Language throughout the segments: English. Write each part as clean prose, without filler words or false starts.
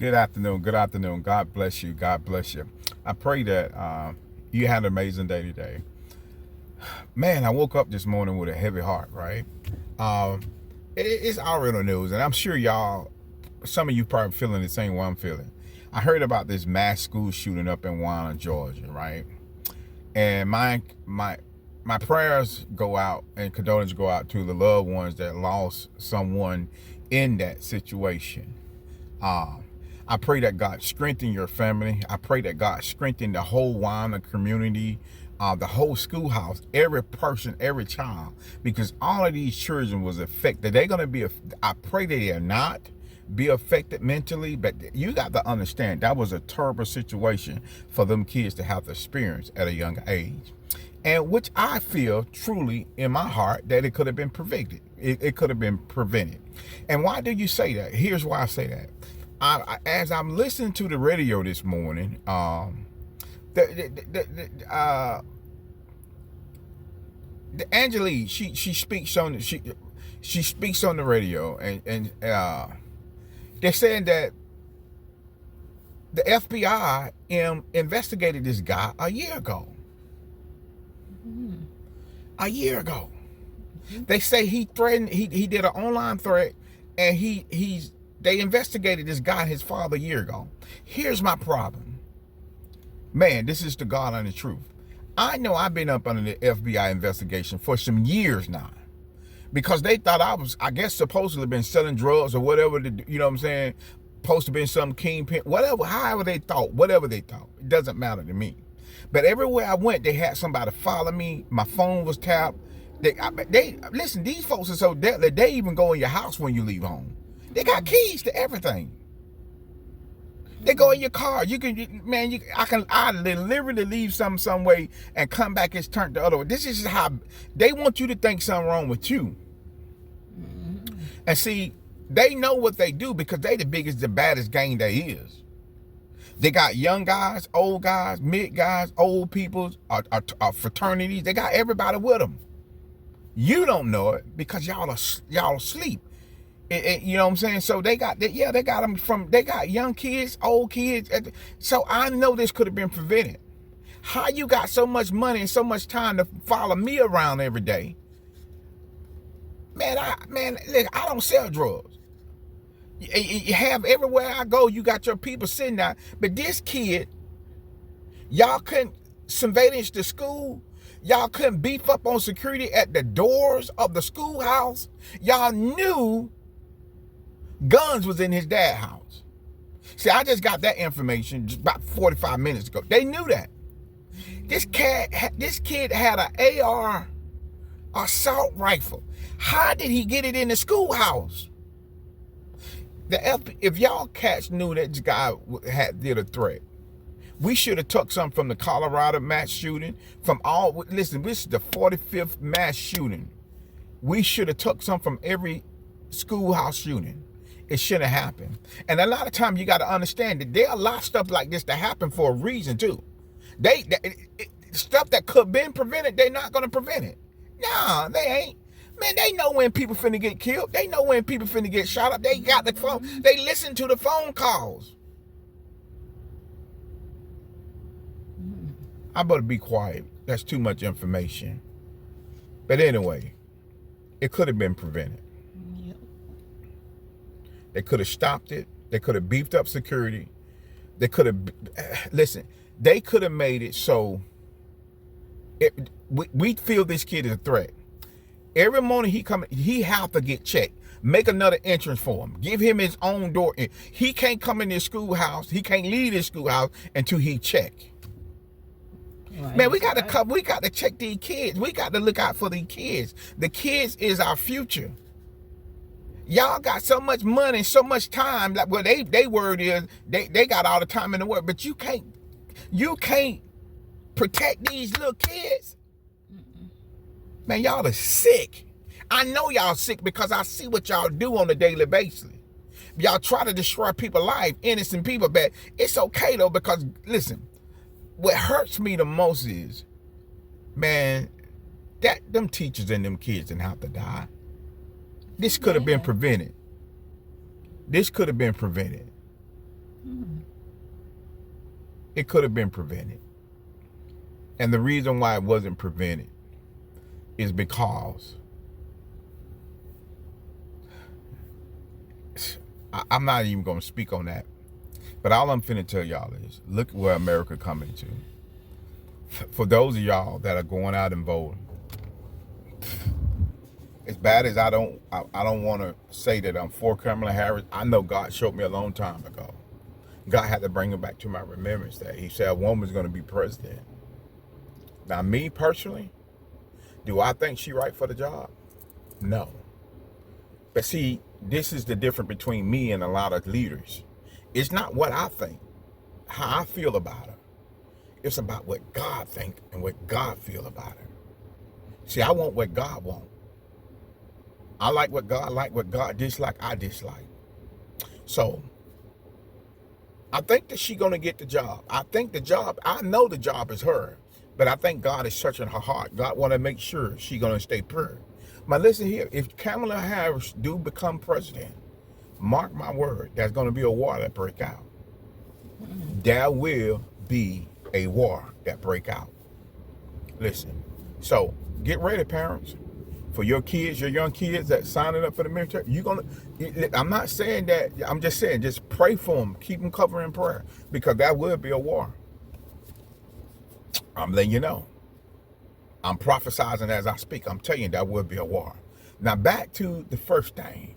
Good afternoon. Good afternoon. God bless you. God bless you. I pray that you had an amazing day today. Man, I woke up this morning with a heavy heart, right? Um, it's already on the news, and I'm sure some of you probably feeling the same way I'm feeling. I heard about this mass school shooting up in Warren, Georgia, right? And my prayers go out and condolences go out to the loved ones that lost someone in that situation. Um, I pray that God strengthen your family. I pray that God strengthen the whole Wyoming community, the whole schoolhouse, every person, every child, because all of these children was affected. They're going to be, I pray that they are not be affected mentally, but you got to understand that was a terrible situation for them kids to have to experience at a young age. And which I feel truly in my heart that it could have been prevented. It could have been prevented. And why do you say that? Here's why I say that. As I'm listening to the radio this morning, the Angelique, she speaks on she speaks on the radio, and they're saying that the FBI investigated this guy a year ago. A year ago, they say he threatened. He did an online threat, and they investigated this guy, his father, a year ago. Here's my problem, man. This is the God and the truth. I know I've been up under the FBI investigation for some years now, because they thought I guess, supposedly been selling drugs or whatever. You know what I'm saying? Supposed to be some kingpin, whatever. However they thought, whatever they thought, it doesn't matter to me. But everywhere I went, they had somebody follow me. My phone was tapped. They listen. These folks are so deadly. They even go in your house when you leave home. They got keys to everything. They go in your car. You can, man. I literally leave some way and come back. It's turned the other way. This is how they want you to think something wrong with you. And see, they know what they do because they the biggest, the baddest gang there is. They got young guys, old guys, mid guys, old people, fraternities. They got everybody with them. You don't know it because y'all asleep. You know what I'm saying? So they got them they got young kids, old kids. So I know this could have been prevented. How you got so much money and so much time to follow me around every day? Man, look, I don't sell drugs. You have everywhere I go, you got your people sitting there. But this kid, y'all couldn't surveillance the school. Y'all couldn't beef up on security at the doors of the schoolhouse. Y'all knew guns was in his dad's house. See, I just got that information just about 45 minutes ago. They knew that. This kid had an AR assault rifle. How did he get it in the schoolhouse? If y'all cats knew that this guy did a threat, we should have took something from the Colorado mass shooting. Listen, this is the 45th mass shooting. We should have took something from every schoolhouse shooting. It shouldn't have happened. And a lot of times you got to understand that there are a lot of stuff like this that happen for a reason too. Stuff that could have been prevented, they're not going to prevent it. Nah, they ain't. Man, they know when people finna get killed. They know when people finna get shot up. They got the phone. They listen to the phone calls. I better be quiet. That's too much information. But anyway, it could have been prevented. Yep. They could have stopped it. They could have beefed up security. They could have, listen, they could have made it so we feel this kid is a threat. Every morning he have to get checked. Make another entrance for him. Give him his own door. He can't come in this schoolhouse. He can't leave this schoolhouse until he check. Right. Man, we got to check these kids. We got to look out for these kids. The kids is our future. Y'all got so much money, so much time. Like, well, they word is they got all the time in the world, but you can't protect these little kids. Man, y'all are sick. I know y'all sick because I see what y'all do on a daily basis. Y'all try to destroy people's life, innocent people, but it's okay though, because listen, what hurts me the most is, man, that them teachers and them kids didn't have to die. This could have been prevented. This could have been prevented. It could have been prevented. And the reason why it wasn't prevented is because I'm not even going to speak on that. But all I'm finna tell y'all is, look where America coming to. For those of y'all that are going out and voting, as bad as I don't want to say that I'm for Kamala Harris, I know God showed me a long time ago. God had to bring it back to my remembrance that he said a woman's going to be president. Now, me personally, do I think she right for the job? No. But see, this is the difference between me and a lot of leaders. It's not what I think, how I feel about her. It's about what God think and what God feel about her. See, I want what God want. I like what God dislike, I dislike. So, I think that she's going to get the job. I know the job is her, but I think God is searching her heart. God want to make sure she's going to stay pure. But listen here, if Kamala Harris do become president, mark my word, there's going to be a war that break out. There will be a war that break out. Listen, so get ready, parents. For your kids, your young kids that signing up for the military, I'm not saying that, I'm just saying, just pray for them. Keep them covered in prayer, because that will be a war. I'm letting you know. I'm prophesizing as I speak. I'm telling you, that will be a war. Now, back to the first thing.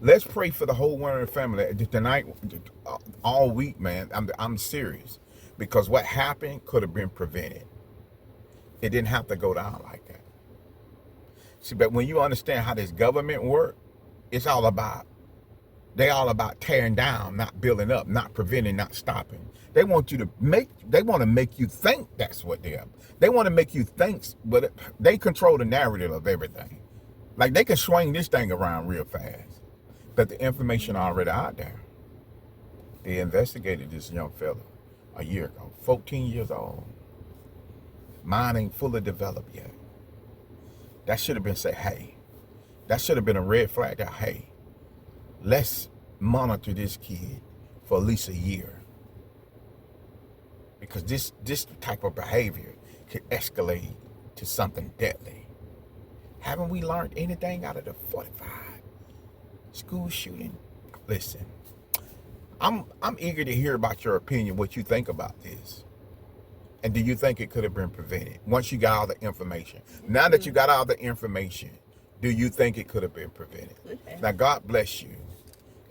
Let's pray for the whole Warren family tonight, all week, man. I'm serious, because what happened could have been prevented. It didn't have to go down like that. See, but when you understand how this government works, they all about tearing down, not building up, not preventing, not stopping. They want to make you think that's what they are. They want to make you think, but they control the narrative of everything. Like, they can swing this thing around real fast. But the information already out there. They investigated this young fella a year ago, 14 years old. Mind ain't fully developed yet. That should have been said, hey, that should have been a red flag that, hey, let's monitor this kid for at least a year. Because this type of behavior could escalate to something deadly. Haven't we learned anything out of the 45 school shooting? Listen, I'm eager to hear about your opinion, what you think about this. And do you think it could have been prevented once you got all the information? Now that you got all the information, do you think it could have been prevented? Okay. Now, God bless you.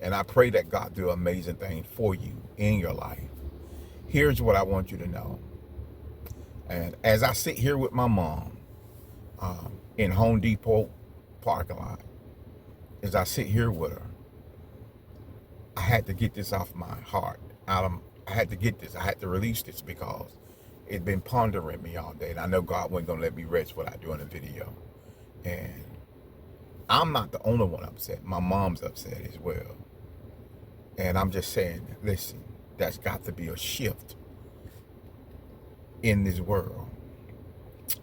And I pray that God do amazing things for you in your life. Here's what I want you to know. And as I sit here with my mom in Home Depot parking lot, as I sit here with her, I had to get this off my heart. I had to get this. I had to release this because it's been pondering me all day. And I know God wasn't going to let me rest without doing a video. And I'm not the only one upset. My mom's upset as well. And I'm just saying, listen, there's got to be a shift in this world.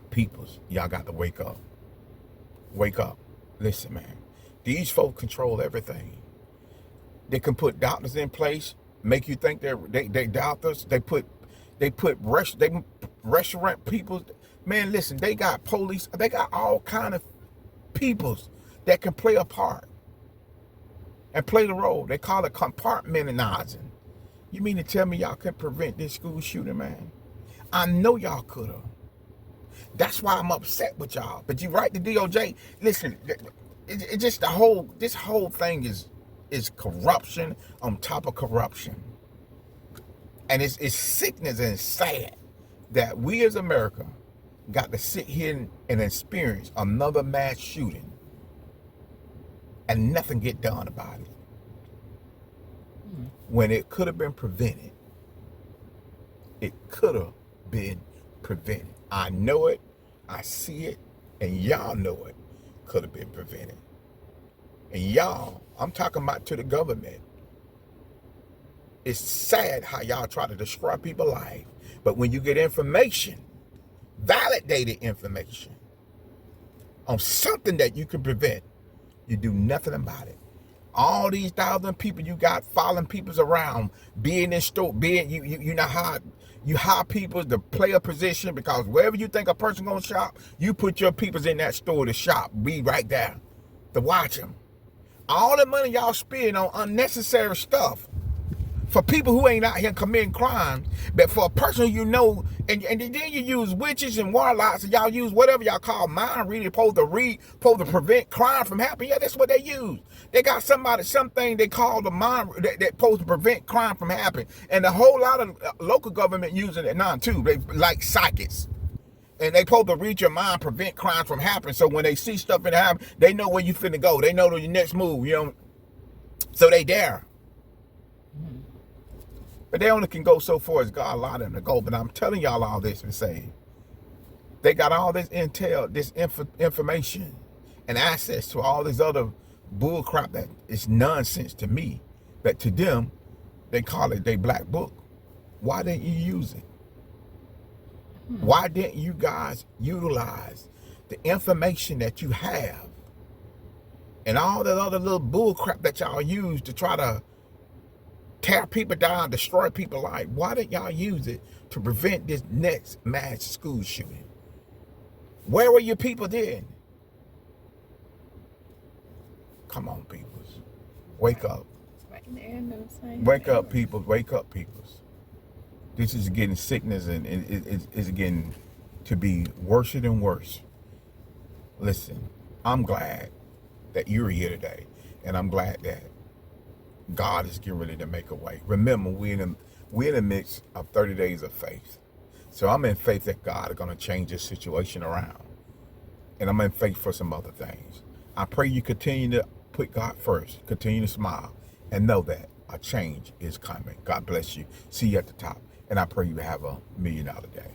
Peoples, y'all got to wake up. Wake up. Listen, man. These folks control everything. They can put doctors in place, make you think they doctors. They put restaurant people. Man, listen, they got police. They got all kind of peoples that can play a part and play the role. They call it compartmentalizing. You mean to tell me y'all can prevent this school shooting, man? I know y'all could have. That's why I'm upset with y'all. But you right, the DOJ. Listen, it just this whole thing is corruption on top of corruption. And it's sickness and sad that we as America got to sit here and experience another mass shooting and nothing get done about it. When it could have been prevented. It could have been prevented. I know it, I see it, and y'all know it could have been prevented. And y'all, I'm talking about to the government. It's sad how y'all try to destroy people's life, but when you get information, validated information on something that you can prevent, you do nothing about it. All these thousand people you got following people's around, being in store, being you know how you hire people to play a position, because wherever you think a person gonna shop, you put your peoples in that store to shop, be right there to watch them. All the money y'all spend on unnecessary stuff for people who ain't out here committing crimes, but for a person who you know, and then you use witches and warlocks, and y'all use whatever y'all call mind reading, supposed to prevent crime from happening. Yeah, that's what they use. They got something they call the mind that supposed to prevent crime from happening, and a whole lot of local government using it now too. They like psychics, and they supposed to read your mind, prevent crimes from happening. So when they see stuff in happen, they know where you finna go. They know your next move. You know, so they there. But they only can go so far as God allowed them to go. But I'm telling y'all all this to say, they got all this intel, this information, and access to all this other bull crap that is nonsense to me. But to them, they call it their black book. Why didn't you use it? Why didn't you guys utilize the information that you have and all that other little bull crap that y'all use to try to tear people down, destroy people's life? Why didn't y'all use it to prevent this next mass school shooting? Where were your people then? Come on, peoples. Wake up. Right there, no sign. Wake up, peoples. Wake up, peoples. This is getting sickness, and it's getting to be worse and worse. Listen, I'm glad that you're here today, and I'm glad that God is getting ready to make a way. Remember, we're in the midst of 30 days of faith. So I'm in faith that God is going to change this situation around. And I'm in faith for some other things. I pray you continue to put God first, continue to smile, and know that a change is coming. God bless you. See you at the top. And I pray you have $1 million day.